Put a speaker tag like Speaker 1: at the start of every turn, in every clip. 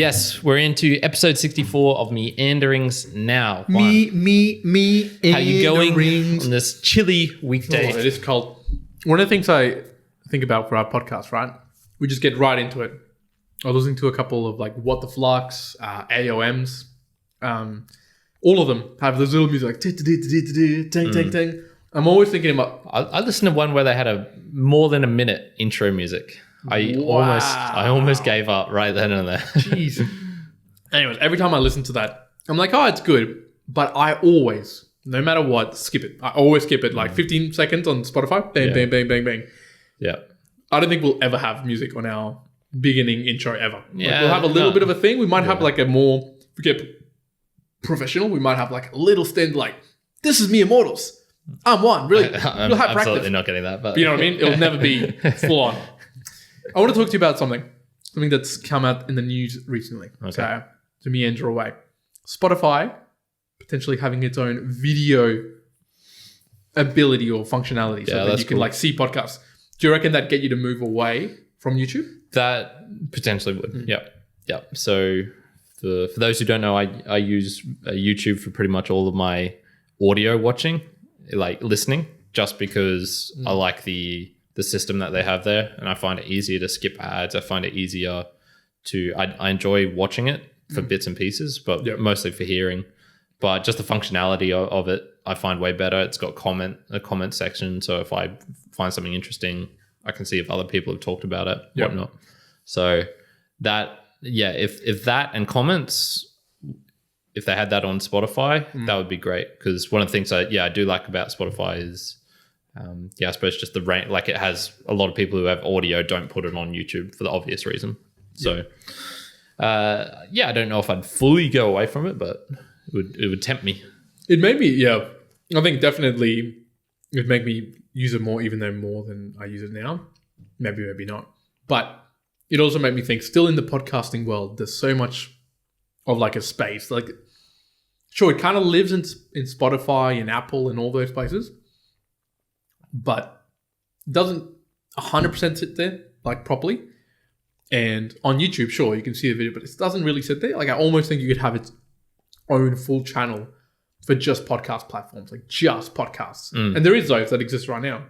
Speaker 1: Yes, we're into episode 64 of Meanderings now. Juan.
Speaker 2: Me.
Speaker 1: How you going on this chilly weekday?
Speaker 2: Oh, it is cold. One of the things I think about for our podcast, right? We just get right into it. I was listening to a couple of like What the Flux, AOMs. All of them have this little music like ting, ting. I'm always thinking about.
Speaker 1: I listened to one where they had more than a minute intro music. I almost gave up right then and there.
Speaker 2: Jeez. Anyways, every time I listen to that, I'm like, oh, it's good. But I always, no matter what, skip it. I always skip it. Like 15 seconds on Spotify. Bang.
Speaker 1: Yeah.
Speaker 2: I don't think we'll ever have music on our beginning intro ever.
Speaker 1: Yeah,
Speaker 2: like we'll have a little bit of a thing. We might have like a more, if we get professional, we might have like a little stand like, this is me Immortals. I'm one. Really.
Speaker 1: I'm absolutely not getting that. But
Speaker 2: you know what I mean? It'll never be full on. I want to talk to you about something that's come out in the news recently. Okay. To meander away. Spotify potentially having its own video ability or functionality so that you can like see podcasts. Do you reckon that get you to move away from YouTube?
Speaker 1: That potentially would. Yeah. So for those who don't know, I use YouTube for pretty much all of my audio watching, like listening, just because I like the system that they have there, and I find it easier to skip ads. I find it easier to I enjoy watching it for bits and pieces, but mostly for hearing. But just the functionality of it, I find way better. It's got a comment section, so if I find something interesting, I can see if other people have talked about it, whatnot. So that, if that and comments, if they had that on Spotify, that would be great. Because one of the things I do like about Spotify is, I suppose just the range. Like it has a lot of people who have audio don't put it on YouTube for the obvious reason. So, I don't know if I'd fully go away from it, but it would tempt me.
Speaker 2: It made me, I think definitely it'd make me use it more, even though more than I use it now. Maybe not. But it also made me think, still in the podcasting world, there's so much of like a space. Like, sure, it kind of lives in Spotify and Apple and all those places, but it doesn't 100% sit there like properly. And on YouTube, sure, you can see the video, but it doesn't really sit there. Like, I almost think you could have its own full channel for just podcast platforms, like just podcasts. And there is those that exist right now.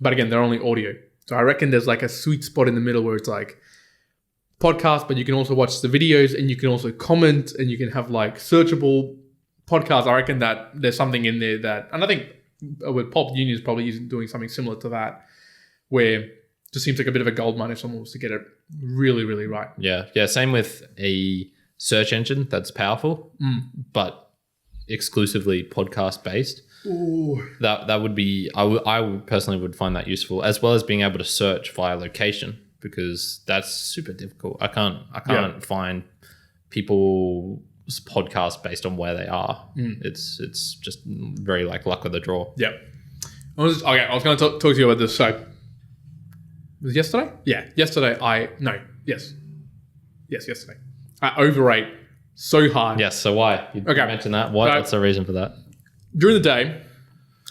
Speaker 2: But again, they're only audio. So I reckon there's like a sweet spot in the middle where it's like podcast, but you can also watch the videos and you can also comment and you can have like searchable podcasts. I reckon that there's something in there that, and I think with Pulp Union is probably doing something similar to that, where it just seems like a bit of a gold mine if someone was to get it really, really right. Yeah.
Speaker 1: Same with a search engine that's powerful, but exclusively podcast based.
Speaker 2: Ooh.
Speaker 1: That would be, I would personally would find that useful, as well as being able to search via location, because that's super difficult. I can't find people's podcasts based on where they are. It's just very like luck of the draw.
Speaker 2: Yeah. I was going to talk to you about this. So was it yesterday? Yeah, yesterday. Yesterday. I overate so hard.
Speaker 1: Yes. So why? You mentioned that. What's the reason for that?
Speaker 2: During the day,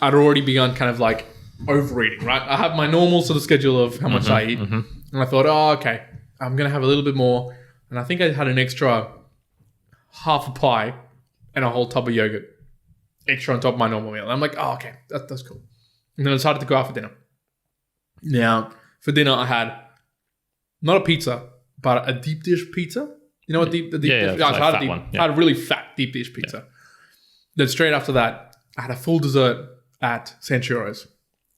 Speaker 2: I'd already begun kind of like overeating, right? I have my normal sort of schedule of how much I eat. And I thought, okay, I'm going to have a little bit more. And I think I had an extra half a pie and a whole tub of yogurt extra on top of my normal meal. And I'm like, okay, that's cool. And then I decided to go out for dinner. Now, for dinner, I had not a pizza, but a deep dish pizza. You know what deep dish? I had a really fat deep dish pizza. Yeah. Then straight after that, I had a full dessert at Sanchuro's,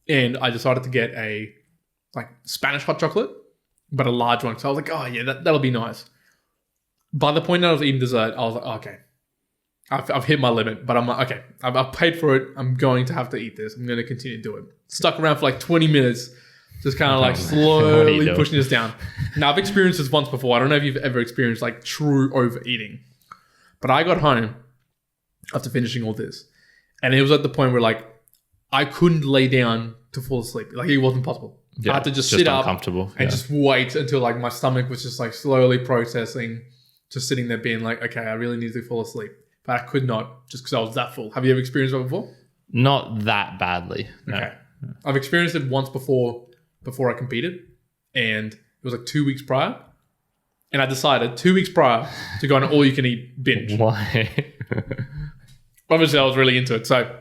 Speaker 2: and I decided to get a like Spanish hot chocolate, but a large one. So I was like, oh yeah, that'll be nice. By the point that I was eating dessert, I was like, okay, I've hit my limit. But I'm like, okay, I've paid for it. I'm going to have to eat this. I'm going to continue to do it. Stuck around for like 20 minutes, just kind of like slowly pushing this down. Now I've experienced this once before. I don't know if you've ever experienced like true overeating, but I got home after finishing all this, and it was at the point where like I couldn't lay down to fall asleep. Like it wasn't possible. I had to just sit up and just wait until like my stomach was just like slowly processing, just sitting there being like, okay, I really need to fall asleep. But I could not, just because I was that full. Have you ever experienced that before?
Speaker 1: Not that badly. No.
Speaker 2: Okay. I've experienced it once before I competed, and it was like 2 weeks prior. And I decided 2 weeks prior to go on an all-you-can-eat binge.
Speaker 1: Why?
Speaker 2: Obviously, I was really into it. So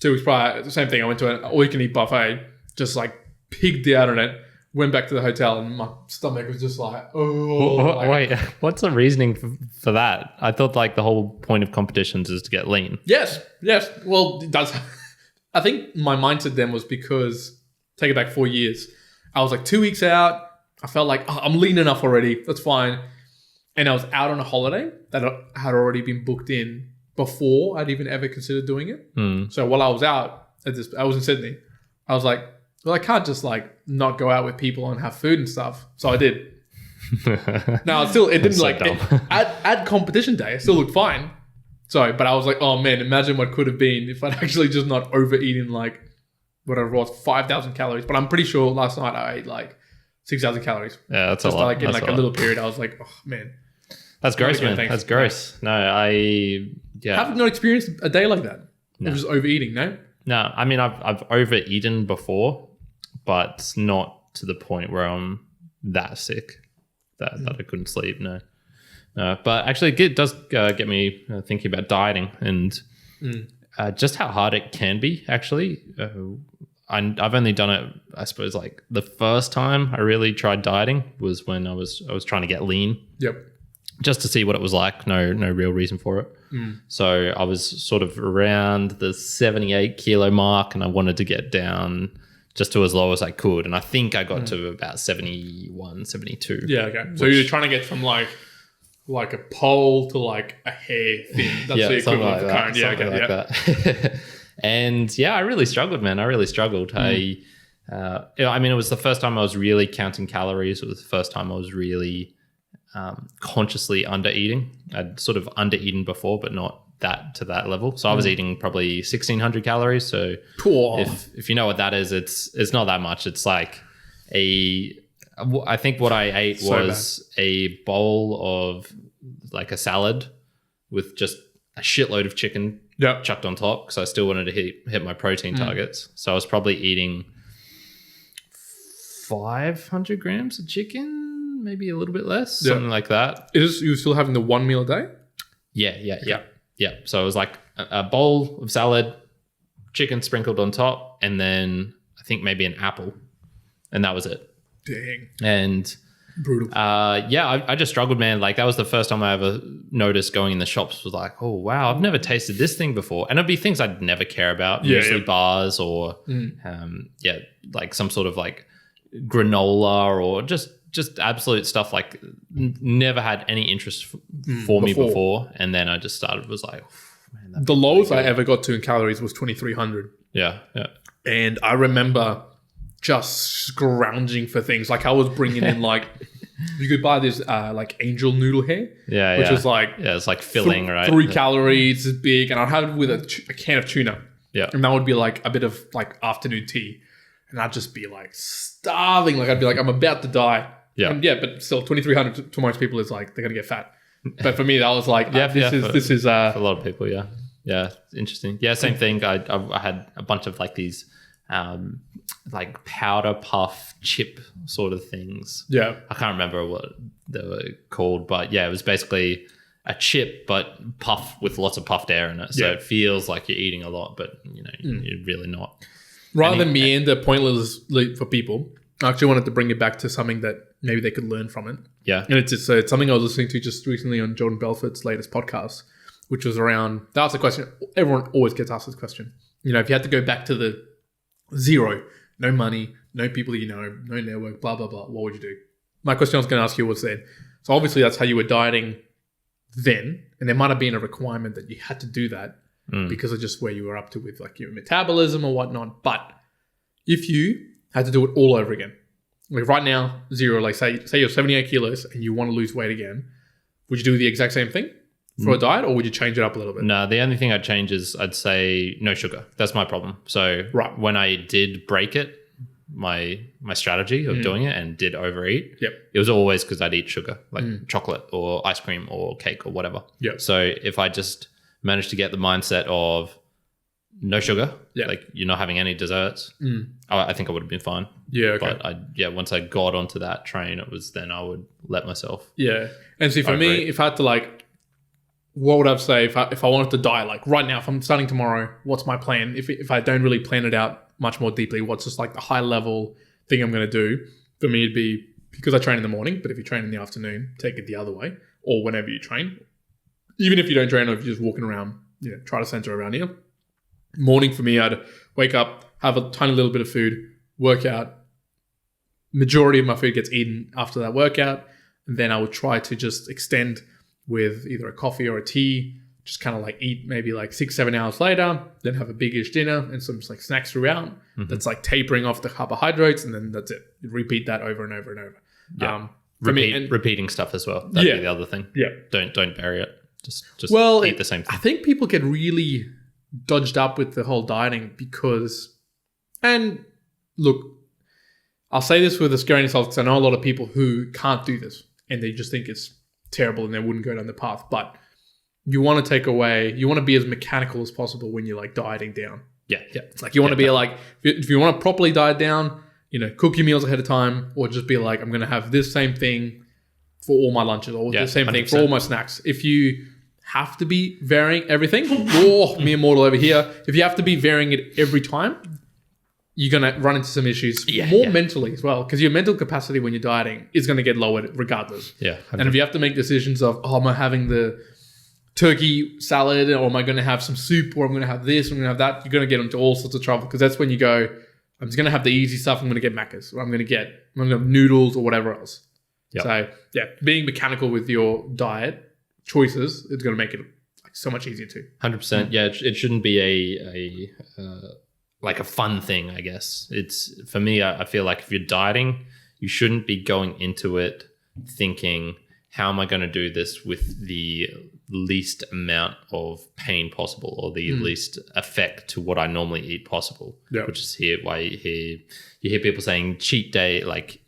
Speaker 2: 2 weeks prior, the same thing. I went to an all-you-can-eat buffet, just like pigged out on it, went back to the hotel, and my stomach was just like, oh.
Speaker 1: Wait, what's the reasoning for that? I thought like the whole point of competitions is to get lean.
Speaker 2: Yes. Well, it does. I think my mindset then was because, take it back 4 years, I was like 2 weeks out. I felt like, I'm lean enough already. That's fine. And I was out on a holiday that had already been booked in before I'd even ever considered doing it. So while I was out, I was in Sydney. I was like, well, I can't just like not go out with people and have food and stuff. So I did. Now, it didn't so like, at competition day, it still looked fine. So, but I was like, oh man, imagine what could have been if I'd actually just not overeaten like whatever it was, 5,000 calories. But I'm pretty sure last night I ate like 6,000 calories.
Speaker 1: Yeah, that's just a lot.
Speaker 2: Like in like a little period, I was like, oh man.
Speaker 1: That's gross, man. That's gross. No, I
Speaker 2: have not experienced a day like that. No. Of just overeating, no?
Speaker 1: No, I mean, I've overeaten before, but not to the point where I'm that sick that I couldn't sleep, no. But actually, it does get me thinking about dieting and just how hard it can be, actually. I've only done it, I suppose, like the first time I really tried dieting was when I was trying to get lean.
Speaker 2: Yep.
Speaker 1: Just to see what it was like. No real reason for it. So I was sort of around the 78 kilo mark, and I wanted to get down just to as low as I could. And I think I got to about 71, 72.
Speaker 2: Yeah, okay. So you're trying to get from like a pole to like a hair thin. That's the equivalent of current. Yeah, okay.
Speaker 1: Like that. And yeah, I really struggled, man. I really struggled. I mean, it was the first time I was really counting calories. It was the first time I was really consciously under eating. I'd sort of under eaten before, but not to that level. So I was eating probably 1,600 calories. So if you know what that is, it's not that much. It's like I think what I ate was a bowl of like a salad with just a shitload of chicken chucked on top, because I still wanted to hit my protein targets. So I was probably eating 500 grams of chicken, maybe a little bit less, something like that.
Speaker 2: You still having the one meal a day?
Speaker 1: Yeah. So it was like a bowl of salad, chicken sprinkled on top, and then I think maybe an apple, and that was it.
Speaker 2: Dang.
Speaker 1: And
Speaker 2: brutal.
Speaker 1: I just struggled, man. Like that was the first time I ever noticed going in the shops was like, oh wow, I've never tasted this thing before. And it'd be things I'd never care about, usually bars or like some sort of like granola or just absolute stuff like never had any interest for me before. And then I just was like, oh, man,
Speaker 2: the lowest I ever got to in calories was 2,300.
Speaker 1: Yeah.
Speaker 2: And I remember just scrounging for things. Like I was bringing in like, you could buy this like angel noodle hair. Which is like,
Speaker 1: it's like filling, right?
Speaker 2: 3 calories, it's big. And I'd have it with a can of tuna.
Speaker 1: Yeah.
Speaker 2: And that would be like a bit of like afternoon tea. And I'd just be like starving. Like I'd be like, I'm about to die.
Speaker 1: Yeah.
Speaker 2: And but still 2,300 to most people is like, they're going to get fat. But for me, that was like, this is
Speaker 1: for a lot of people. Yeah. Yeah. Interesting. Yeah. Same thing. I had a bunch of like these, like powder puff chip sort of things.
Speaker 2: Yeah.
Speaker 1: I can't remember what they were called, but yeah, it was basically a chip, but puff with lots of puffed air in it. So it feels like you're eating a lot, but you're really not.
Speaker 2: Rather than meander pointlessly for people, I actually wanted to bring it back to something that maybe they could learn from it.
Speaker 1: Yeah.
Speaker 2: And it's something I was listening to just recently on Jordan Belfort's latest podcast, which was around, that was a question, everyone always gets asked this question. You know, if you had to go back to the zero, no money, no people you know, no network, blah, blah, blah, what would you do? My question I was going to ask you was then, so obviously that's how you were dieting then, and there might have been a requirement that you had to do that because of just where you were up to with like your metabolism or whatnot. But if you had to do it all over again, like right now, zero, like say you're 78 kilos and you want to lose weight again, would you do the exact same thing for a diet, or would you change it up a little bit?
Speaker 1: No, the only thing I'd change is I'd say no sugar. That's my problem. So when I did break it, my strategy of doing it and did overeat, it was always because I'd eat sugar, like chocolate or ice cream or cake or whatever.
Speaker 2: Yep.
Speaker 1: So if I just managed to get the mindset of no sugar.
Speaker 2: Yeah.
Speaker 1: Like you're not having any desserts. I think I would have been fine.
Speaker 2: Yeah. Okay.
Speaker 1: But once I got onto that train, it was then I would let myself.
Speaker 2: Yeah. And see, for me, if I had to like, what would I say if I wanted to diet? Like right now, if I'm starting tomorrow, what's my plan? If I don't really plan it out much more deeply, what's just like the high level thing I'm going to do? For me, it'd be, because I train in the morning, but if you train in the afternoon, take it the other way, or whenever you train. Even if you don't train, or if you're just walking around, try to center around here. Morning for me, I'd wake up, have a tiny little bit of food, work out. Majority of my food gets eaten after that workout, and then I would try to just extend with either a coffee or a tea, just kind of like eat maybe like 6-7 hours later, then have a big-ish dinner and some like snacks throughout. That's like tapering off the carbohydrates, and then that's it. You repeat that over and over and over.
Speaker 1: Yeah. Repeating stuff as well. That'd be the other thing.
Speaker 2: Yeah.
Speaker 1: Don't bury it. Just eat the same thing.
Speaker 2: I think people get really dodged up with the whole dieting because, and look, I'll say this with a scaring self because I know a lot of people who can't do this and they just think it's terrible and they wouldn't go down the path. But you want to be as mechanical as possible when you're like dieting down.
Speaker 1: Yeah.
Speaker 2: It's like you want to be like, if you want to properly diet down, cook your meals ahead of time, or just be like, I'm going to have this same thing for all my lunches, or the same 100%. Thing for all my snacks. If you have to be varying everything, me immortal over here, if you have to be varying it every time, you're going to run into some issues mentally as well, because your mental capacity when you're dieting is going to get lowered regardless.
Speaker 1: Yeah. 100%.
Speaker 2: And if you have to make decisions of, am I having the turkey salad, or am I going to have some soup, or I'm going to have this, I'm going to have that, you're going to get into all sorts of trouble, because that's when you go, I'm just going to have the easy stuff, I'm going to get Macca's, or I'm going to have noodles or whatever else. Yep. So, being mechanical with your diet choices is going to make it so much easier too.
Speaker 1: 100%. Yeah, it shouldn't be like a fun thing, I guess. It's, for me, I feel like if you're dieting, you shouldn't be going into it thinking, how am I going to do this with the least amount of pain possible, or the least effect to what I normally eat possible? Which is why you hear people saying cheat day, like,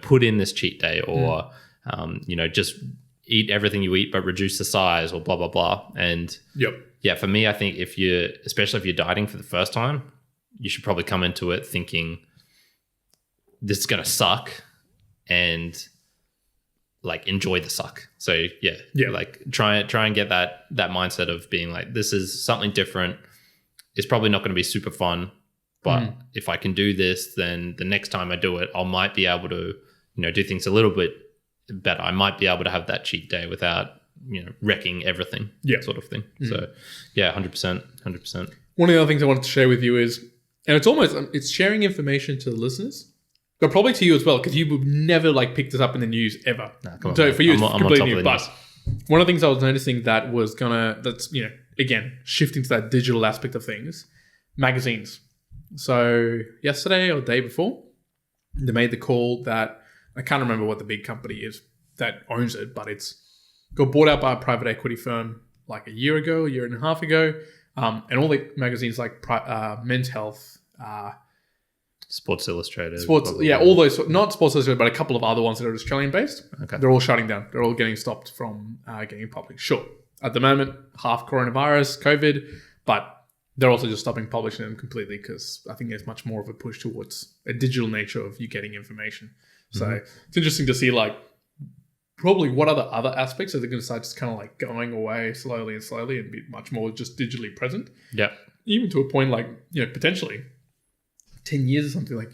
Speaker 1: put in this cheat day, or just eat everything you eat but reduce the size, or blah blah blah. And for me, I think especially if you're dieting for the first time, you should probably come into it thinking this is going to suck, and like enjoy the suck. So like try and get that mindset of being like, this is something different. It's probably not going to be super fun, but if I can do this, then the next time I do it, I might be able to, do things a little bit better. I might be able to have that cheat day without, wrecking everything, sort of thing. So 100%.
Speaker 2: One of the other things I wanted to share with you is, and it's sharing information to the listeners, but probably to you as well, because you would never like pick this up in the news ever. So for you, it's completely new. But one of the things I was noticing that's again, shifting to that digital aspect of things, magazines. So yesterday or the day before, they made the call that, I can't remember what the big company is that owns it, but it's got bought out by a private equity firm like a year and a half ago. And all the magazines like Men's Health,
Speaker 1: Sports Illustrated.
Speaker 2: All those, not Sports Illustrated, but a couple of other ones that are Australian based.
Speaker 1: Okay.
Speaker 2: They're all shutting down. They're all getting stopped from getting published. Sure. At the moment, half coronavirus, COVID, but they're also just stopping publishing them completely, because I think there's much more of a push towards a digital nature of you getting information. So it's interesting to see like probably what other aspects are they going to start just kind of like going away slowly and be much more just digitally present.
Speaker 1: Yeah.
Speaker 2: Even to a point like, potentially 10 years or something, like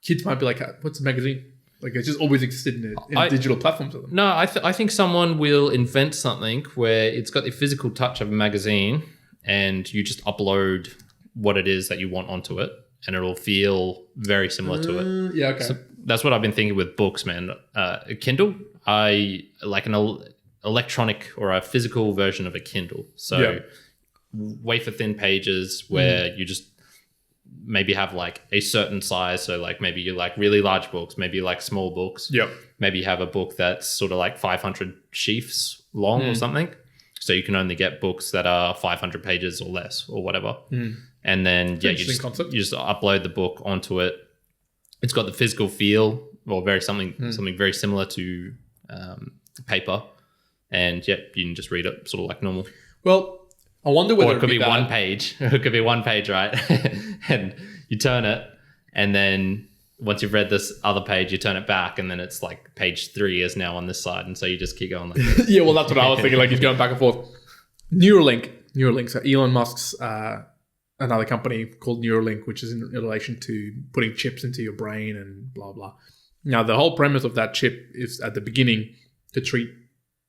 Speaker 2: kids might be like, what's a magazine? Like it's just always existed in digital platforms of them.
Speaker 1: No, I think someone will invent something where it's got the physical touch of a magazine, and you just upload what it is that you want onto it, and it'll feel very similar to it.
Speaker 2: Yeah, okay.
Speaker 1: So that's what I've been thinking with books, man. Kindle, I like an electronic or a physical version of a Kindle. So wafer thin pages where you just maybe have like a certain size. So like maybe you like really large books, maybe you like small books.
Speaker 2: Yep.
Speaker 1: Maybe you have a book that's sort of like 500 sheafs long or something. So you can only get books that are 500 pages or less or whatever. And then you just upload the book onto it. It's got the physical feel, or something very similar to paper. And you can just read it sort of like normal.
Speaker 2: Well, I wonder whether
Speaker 1: or it could be one page. It could be one page, right? And you turn it, and then once you've read this other page, you turn it back, and then it's like page 3 is now on this side, and so you just keep going like this.
Speaker 2: Yeah, well, that's what I was thinking. Like he's going back and forth. Neuralink. So Elon Musk's another company called Neuralink, which is in relation to putting chips into your brain and blah blah. Now, the whole premise of that chip is at the beginning to treat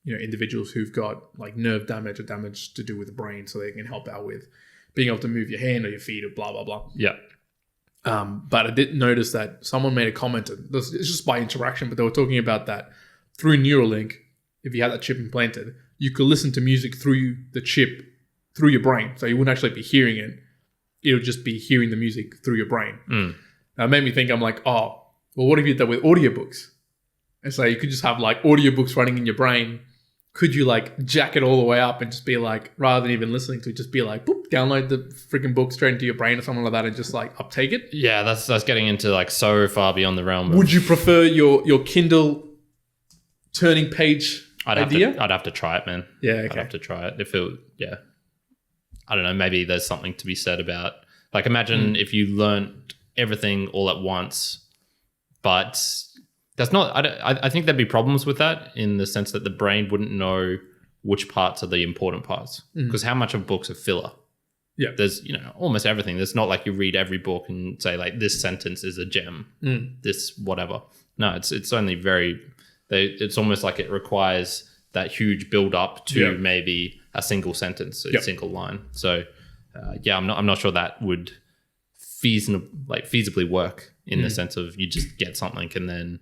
Speaker 2: individuals who've got like nerve damage or damage to do with the brain, so they can help out with being able to move your hand or your feet or blah blah blah.
Speaker 1: Yeah.
Speaker 2: But I did notice that someone made a comment. It's just by interaction, but they were talking about that through Neuralink. If you had that chip implanted, you could listen to music through the chip through your brain, so you wouldn't actually be hearing it. It would just be hearing the music through your brain. Now, it made me think. I'm like, oh, well, what if you did that with audiobooks? And so you could just have like audiobooks running in your brain. Could you like jack it all the way up and just be like, rather than even listening to it, just be like, boop, download the freaking book straight into your brain or something like that and just like uptake it?
Speaker 1: Yeah, that's getting into like so far beyond the realm.
Speaker 2: Would you prefer your Kindle turning page idea?
Speaker 1: I'd have to try it, man.
Speaker 2: Yeah, okay.
Speaker 1: I'd have to try it. I don't know, maybe there's something to be said about, like, imagine if you learned everything all at once, but that's not, I think there'd be problems with that in the sense that the brain wouldn't know which parts are the important parts, because how much of books are filler?
Speaker 2: Yeah.
Speaker 1: There's, almost everything. There's not like you read every book and say like, this sentence is a gem, this whatever. No, it's only it's almost like it requires that huge build up to maybe a single sentence, a single line. So I'm not sure that would feasibly work in the sense of you just get something and then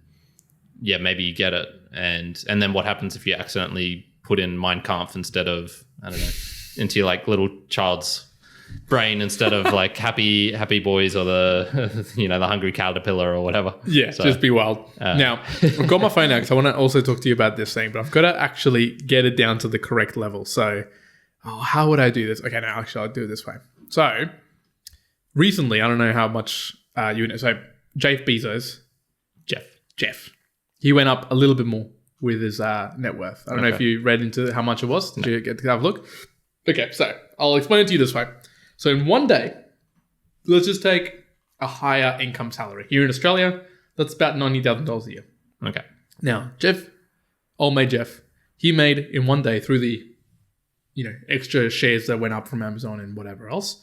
Speaker 1: maybe you get it, and then what happens if you accidentally put in Mein Kampf instead of, I don't know, into your like little child's brain instead of like happy boys or the the hungry caterpillar or whatever.
Speaker 2: Yeah, so, just be wild. Now, I've got my phone now because I want to also talk to you about this thing, but I've got to actually get it down to the correct level. So, how would I do this? Okay, now actually I'll do it this way. So, recently, I don't know how much you know. So, Jeff Bezos, Jeff, he went up a little bit more with his net worth. I don't know if you read into how much it was. Did you get to have a look? Okay, so I'll explain it to you this way. So in one day, let's just take a higher income salary. Here in Australia, that's about $90,000 a year.
Speaker 1: Okay.
Speaker 2: Now, old mate Jeff, he made in one day through the extra shares that went up from Amazon and whatever else,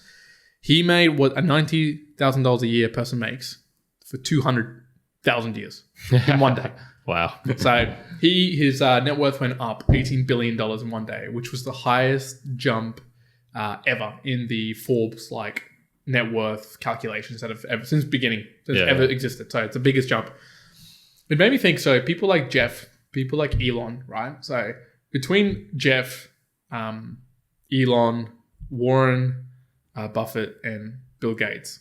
Speaker 2: he made what a $90,000 a year person makes for 200,000 years in one day.
Speaker 1: Wow.
Speaker 2: So his net worth went up $18 billion in one day, which was the highest jump ever in the Forbes net worth calculations that have ever since beginning ever existed. So it's the biggest jump. It made me think. So people like Jeff, people like Elon, right? So between Jeff, Elon, Warren, Buffett, and Bill Gates,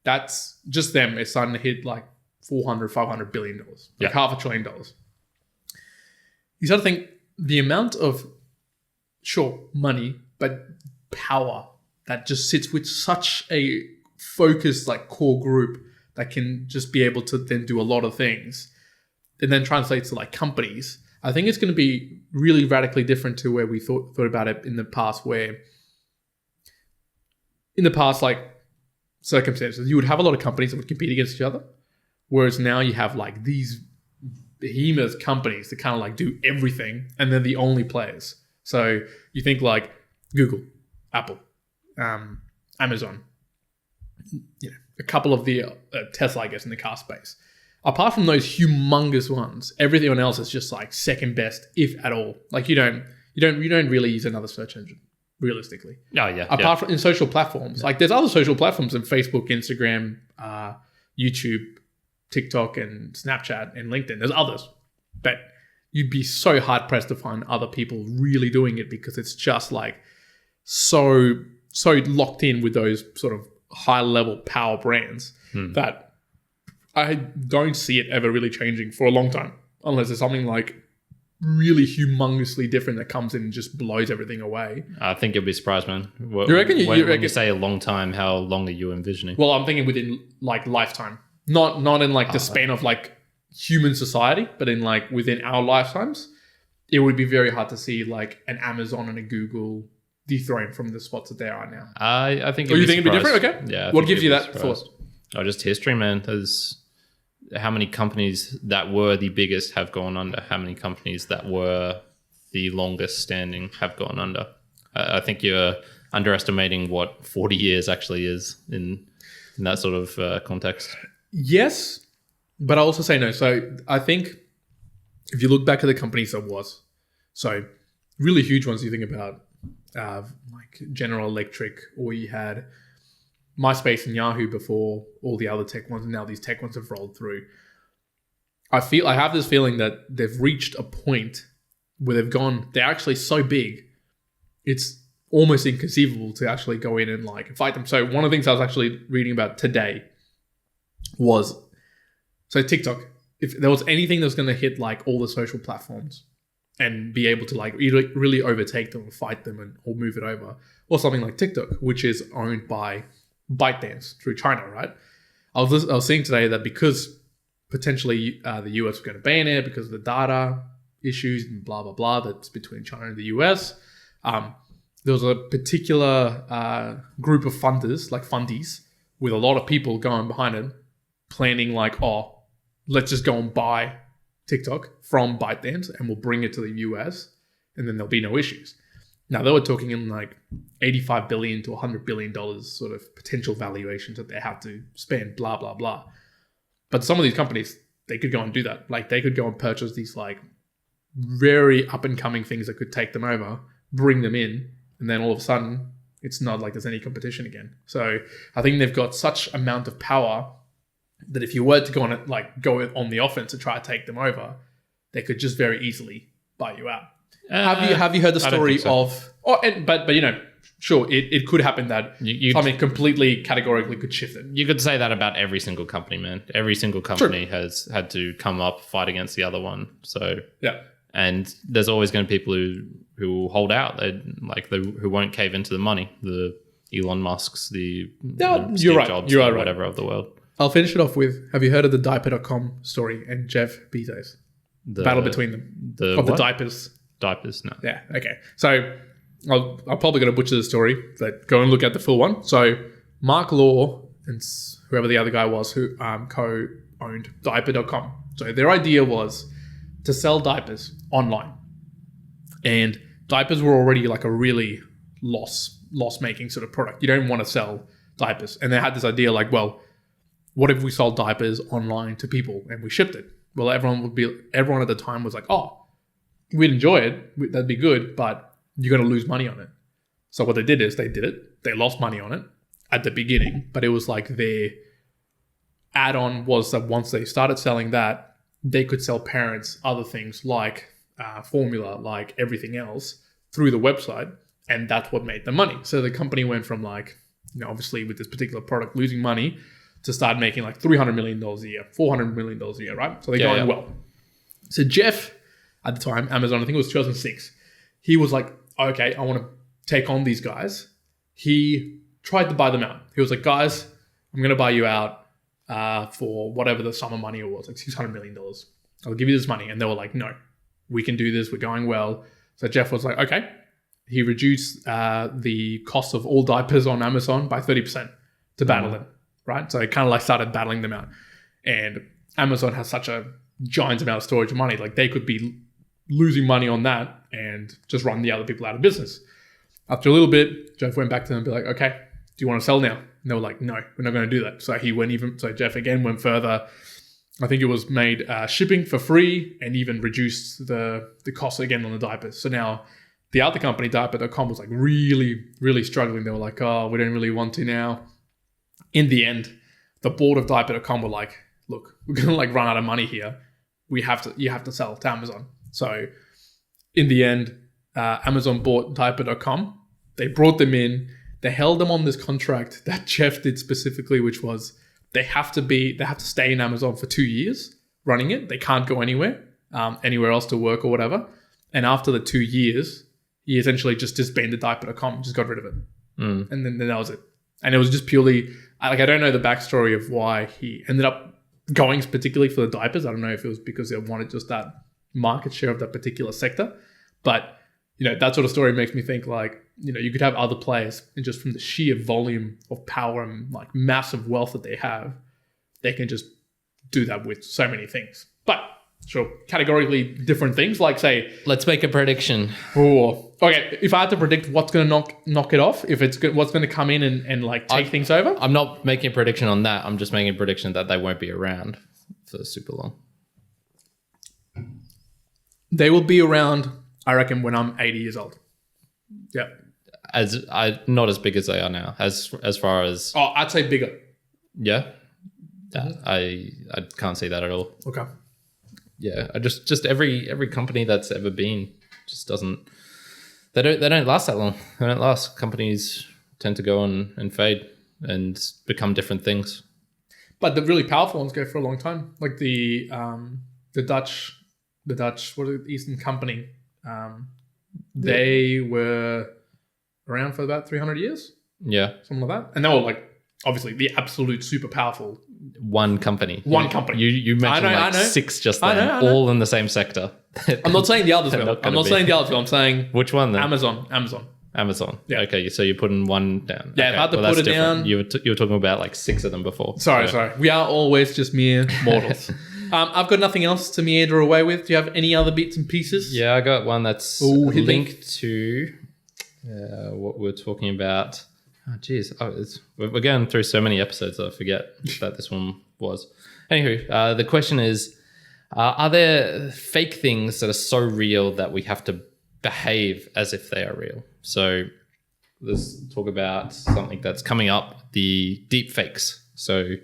Speaker 2: that's just them. It's starting to hit like $400-500 billion, like $500 billion. You start to think the amount of money, but power that just sits with such a focused core group that can just be able to then do a lot of things, and then translates to companies. I think it's going to be really radically different to where we thought about it in the past, where in the past circumstances you would have a lot of companies that would compete against each other, whereas now you have these behemoth companies that kind of do everything, and they're the only players. So you think Google, Apple, Amazon, a couple of the Tesla, I guess, in the car space. Apart from those humongous ones, everything else is just second best, if at all. You don't really use another search engine realistically.
Speaker 1: Oh yeah.
Speaker 2: Apart from in social platforms, there's other social platforms in Facebook, Instagram, YouTube, TikTok, and Snapchat, and LinkedIn. There's others, but you'd be so hard pressed to find other people really doing it, because it's just so locked in with those sort of high level power brands that I don't see it ever really changing for a long time, unless there's something really humongously different that comes in and just blows everything away.
Speaker 1: I think you'll be surprised, man.
Speaker 2: You reckon?
Speaker 1: When you say a long time, how long are you envisioning?
Speaker 2: Well, I'm thinking within lifetime, not in the span of human society, but in within our lifetimes. It would be very hard to see an Amazon and a Google dethroned from the spots that they are now?
Speaker 1: I think.
Speaker 2: Oh, you think it'd be different? Okay.
Speaker 1: Yeah.
Speaker 2: What gives you that thought?
Speaker 1: Oh, just history, man. There's how many companies that were the biggest have gone under. How many companies that were the longest standing have gone under. I think you're underestimating what 40 years actually is in that sort of context.
Speaker 2: Yes, but I also say no. So I think if you look back at the companies that was, so really huge ones you think about, like General Electric, or you had MySpace and Yahoo before all the other tech ones, and now these tech ones have rolled through. I have this feeling that they've reached a point where they're actually so big, it's almost inconceivable to actually go in and like fight them. So one of the things I was actually reading about today was, so TikTok, if there was anything that was going to hit like all the social platforms and be able to like really overtake them or fight them or move it over, or something like TikTok, which is owned by ByteDance through China, right? I was seeing today that because potentially the US was going to ban it because of the data issues and blah, blah, blah, that's between China and the US. There was a particular group of funders, like fundies, with a lot of people going behind it, planning like, oh, let's just go and buy TikTok from ByteDance and we'll bring it to the US and then there'll be no issues. Now, they were talking in like $85 billion to $100 billion sort of potential valuations that they have to spend, blah, blah, blah. But some of these companies, they could go and do that. Like they could go and purchase these like very up and coming things that could take them over, bring them in, and then all of a sudden it's not like there's any competition again. So I think they've got such amount of power that if you were to go on the offense to try to take them over, they could just very easily buy you out. Have you heard the story of? Oh, but you know, sure, it could happen that something completely categorically could shift it.
Speaker 1: You could say that about every single company, man. Every single company has had to come up, fight against the other one. So
Speaker 2: yeah.
Speaker 1: And there's always going to be people who hold out. Who won't cave into the money. The Elon Musks, the Steve Jobs,
Speaker 2: you are right.
Speaker 1: Whatever of the world.
Speaker 2: I'll finish it off with, have you heard of the diaper.com story and Jeff Bezos? The battle between them. The diapers.
Speaker 1: Diapers, no.
Speaker 2: Yeah, okay. So I'm probably going to butcher the story, but go and look at the full one. So Mark Law and whoever the other guy was who co-owned diaper.com. So their idea was to sell diapers online. And diapers were already like a really loss-making sort of product. you don't want to sell diapers. And they had this idea like, well, what if we sold diapers online to people and we shipped it? Well, everyone at the time was like, oh, we'd enjoy it. That'd be good, but you're going to lose money on it. So what they did is they did it. They lost money on it at the beginning, but it was like their add-on was that once they started selling that, they could sell parents other things like formula, like everything else through the website. And that's what made them money. So the company went from like, you know, obviously with this particular product losing money to start making like $300 million a year, $400 million a year, right? So they're going well. So Jeff, at the time, Amazon, I think it was 2006, he was like, okay, I want to take on these guys. He tried to buy them out. He was like, guys, I'm going to buy you out for whatever the sum of money it was, like $600 million. I'll give you this money. And they were like, no, we can do this. We're going well. So Jeff was like, okay. He reduced the cost of all diapers on Amazon by 30% to battle them, right? So he kind of like started battling them out. And Amazon has such a giant amount of storage money. Like they could be losing money on that and just run the other people out of business. After a little bit, Jeff went back to them and be like, okay, do you want to sell now? And they were like, no, we're not going to do that. So Jeff again went further. I think it was made shipping for free and even reduced the cost again on the diapers. So now the other company, diaper.com, was like really, really struggling. They were like, oh, we don't really want to now. In the end, the board of diaper.com were like, look, we're going to like run out of money here. You have to sell to Amazon. So in the end, Amazon bought diaper.com. They brought them in. They held them on this contract that Jeff did specifically, which was they have to stay in Amazon for 2 years running it. They can't go anywhere else to work or whatever. And after the 2 years, he essentially just disbanded diaper.com, just got rid of it. And then that was it. And it was just purely, I don't know the backstory of why he ended up going particularly for the diapers. I don't know if it was because they wanted just that market share of that particular sector. But that sort of story makes me think like, you could have other players and just from the sheer volume of power and like massive wealth that they have, they can just do that with so many things. But sure, categorically different things, like say,
Speaker 1: let's make a prediction.
Speaker 2: Okay, if I had to predict what's going to knock it off, if it's what's going to come in and like take things over.
Speaker 1: I'm not making a prediction on that. I'm just making a prediction that they won't be around for super long.
Speaker 2: They will be around, I reckon, when I'm 80 years old. Yeah.
Speaker 1: Not as big as they are now, as far as...
Speaker 2: Oh, I'd say bigger.
Speaker 1: Yeah? I can't see that at all.
Speaker 2: Okay.
Speaker 1: Yeah, I just every company that's ever been just doesn't... They don't last that long. They don't last. Companies tend to go on and fade and become different things.
Speaker 2: But the really powerful ones go for a long time. Like the Dutch, what is it, Eastern Company? They were around for about 300 years.
Speaker 1: Yeah.
Speaker 2: Something like that. And they were like, obviously, the absolute super powerful.
Speaker 1: One company. You mentioned six just then,
Speaker 2: I know.
Speaker 1: all in the same sector.
Speaker 2: I'm not saying the others will. I'm saying
Speaker 1: which one then?
Speaker 2: Amazon.
Speaker 1: Yeah. Okay, so you're putting one down.
Speaker 2: Yeah,
Speaker 1: okay.
Speaker 2: if I had to put it down.
Speaker 1: You were talking about like six of them before.
Speaker 2: Sorry. We are always just mere mortals. I've got nothing else to meander away with. Do you have any other bits and pieces?
Speaker 1: Yeah, I got one that's linked to what we're talking about. Oh, geez. We're going through so many episodes that I forget that this one was. Anywho, the question is, are there fake things that are so real that we have to behave as if they are real? So let's talk about something that's coming up, the deep fakes. So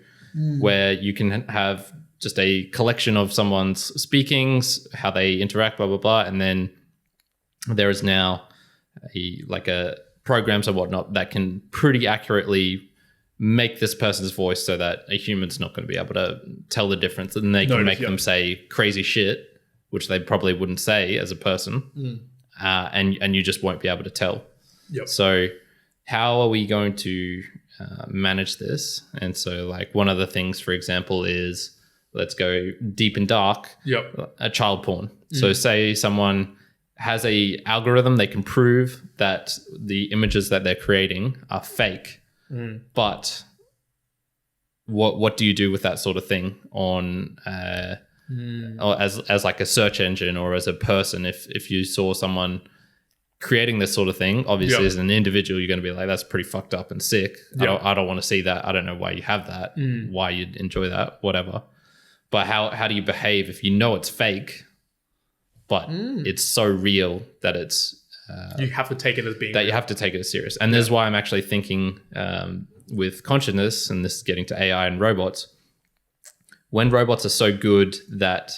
Speaker 1: where you can have just a collection of someone's speakings, how they interact, blah, blah, blah. And then there is now a programs and whatnot that can pretty accurately make this person's voice so that a human's not going to be able to tell the difference, and they can make them say crazy shit, which they probably wouldn't say as a person, and you just won't be able to tell.
Speaker 2: Yep.
Speaker 1: So how are we going to manage this? And so like one of the things, for example, is let's go deep and dark, a child porn. So say someone has a algorithm, they can prove that the images that they're creating are fake. But what do you do with that sort of thing on or as like a search engine or as a person? If you saw someone creating this sort of thing, obviously as an individual, you're going to be like, that's pretty fucked up and sick. I don't want to see that. I don't know why you have that, why you'd enjoy that, whatever. But how do you behave if you know it's fake, but it's so real that it's
Speaker 2: you have to take it as being
Speaker 1: that real. You have to take it as serious. And this is why I'm actually thinking with consciousness, and this is getting to AI and robots, when robots are so good that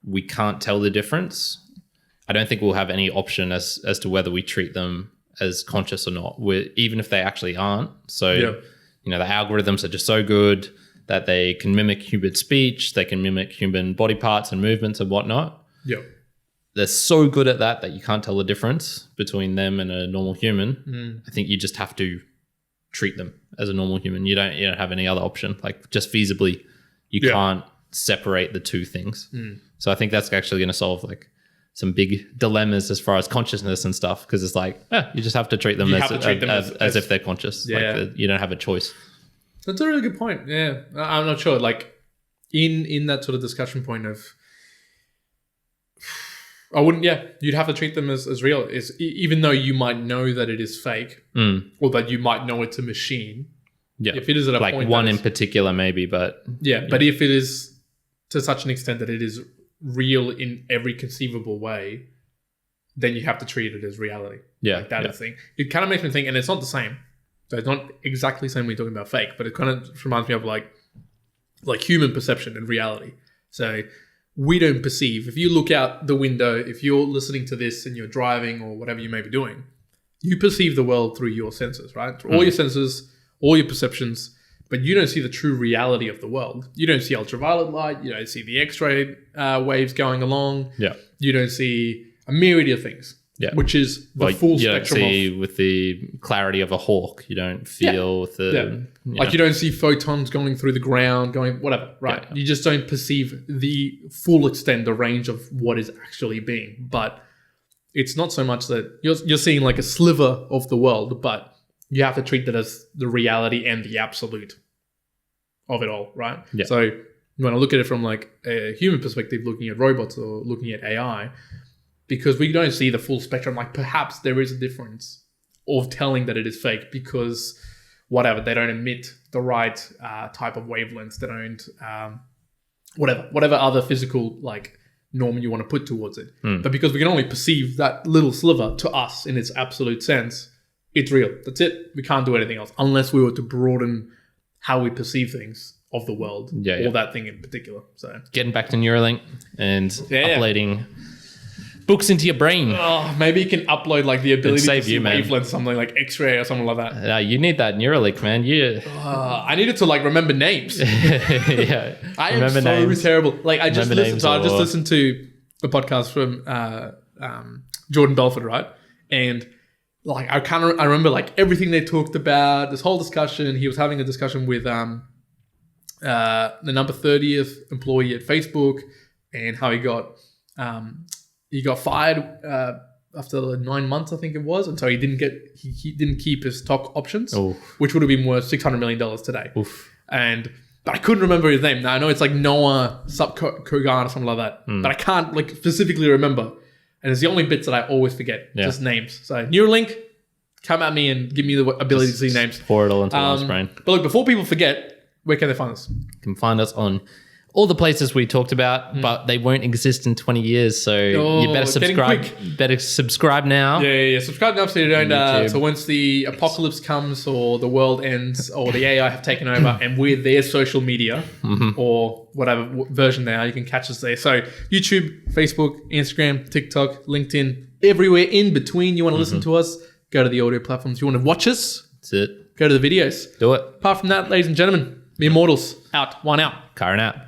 Speaker 1: we can't tell the difference, I don't think we'll have any option as to whether we treat them as conscious or not, even if they actually aren't. So, the algorithms are just so good that they can mimic human speech, they can mimic human body parts and movements and whatnot. They're so good at that you can't tell the difference between them and a normal human. I think you just have to treat them as a normal human. You don't have any other option. Like just feasibly, you can't separate the two things. So I think that's actually going to solve like some big dilemmas as far as consciousness and stuff, because it's like you just have to treat them as if they're conscious. Like you don't have a choice.
Speaker 2: That's a really good point. Yeah, I'm not sure. Like in that sort of discussion point of. I wouldn't. Yeah, you'd have to treat them as real. Even though you might know that it is fake, or that you might know it's a machine. Yeah, if it is at a
Speaker 1: like
Speaker 2: point
Speaker 1: one in particular, maybe, but
Speaker 2: but if it is to such an extent that it is real in every conceivable way, then you have to treat it as reality. Like that is the thing. It kind of makes me think, and it's not the same. So it's not exactly the same when you're talking about fake, but it kind of reminds me of like human perception and reality. So. We don't perceive. If you look out the window, if you're listening to this and you're driving or whatever you may be doing, you perceive the world through your senses, right? Through all your senses, all your perceptions, but you don't see the true reality of the world. You don't see ultraviolet light. You don't see the X-ray waves going along. You don't see a myriad of things, which is the full spectrum.
Speaker 1: You don't see with the clarity of a hawk. You don't feel with the...
Speaker 2: You don't see photons going through the ground, going whatever, right? You just don't perceive the full extent, the range of what is actually being. But it's not so much that you're seeing like a sliver of the world, but you have to treat that as the reality and the absolute of it all, right?
Speaker 1: Yeah.
Speaker 2: So when I look at it from like a human perspective, looking at robots or looking at AI, because we don't see the full spectrum, like perhaps there is a difference of telling that it is fake because whatever, they don't emit the right type of wavelengths, they don't whatever other physical like norm you want to put towards it. But because we can only perceive that little sliver to us in its absolute sense, it's real. That's it. We can't do anything else unless we were to broaden how we perceive things of the world or that thing in particular. So
Speaker 1: getting back to Neuralink and uploading books into your brain.
Speaker 2: Oh, maybe you can upload like the ability to see
Speaker 1: man.
Speaker 2: wavelengths, something like X-ray or something like that.
Speaker 1: You need that Neuralink, man.
Speaker 2: I needed to like remember names.
Speaker 1: Yeah,
Speaker 2: I am so names. Terrible. Like I just listened to the podcast from Jordan Belfort, right? And like I remember like everything they talked about. This whole discussion. He was having a discussion with the number 30th employee at Facebook, and how he got fired after 9 months, I think it was, and so he didn't keep his stock options, which would have been worth $600 million today. But I couldn't remember his name. Now I know it's like Noah Kogan or something like that, but I can't like specifically remember. And it's the only bits that I always forget, just names. So Neuralink, come at me and give me the ability to see names.
Speaker 1: Pour it all into one's brain.
Speaker 2: But look, before people forget, where can they find us?
Speaker 1: You can find us on all the places we talked about, but they won't exist in 20 years. So you better subscribe. Better subscribe now.
Speaker 2: Yeah. Subscribe now so you don't. So once the apocalypse comes or the world ends or the AI have taken over and we're their social media or whatever version they are, you can catch us there. So YouTube, Facebook, Instagram, TikTok, LinkedIn, everywhere in between. You want to listen to us? Go to the audio platforms. You want to watch us?
Speaker 1: That's it.
Speaker 2: Go to the videos.
Speaker 1: Do it.
Speaker 2: Apart from that, ladies and gentlemen, the Immortals out. One out.
Speaker 1: Kyrin out.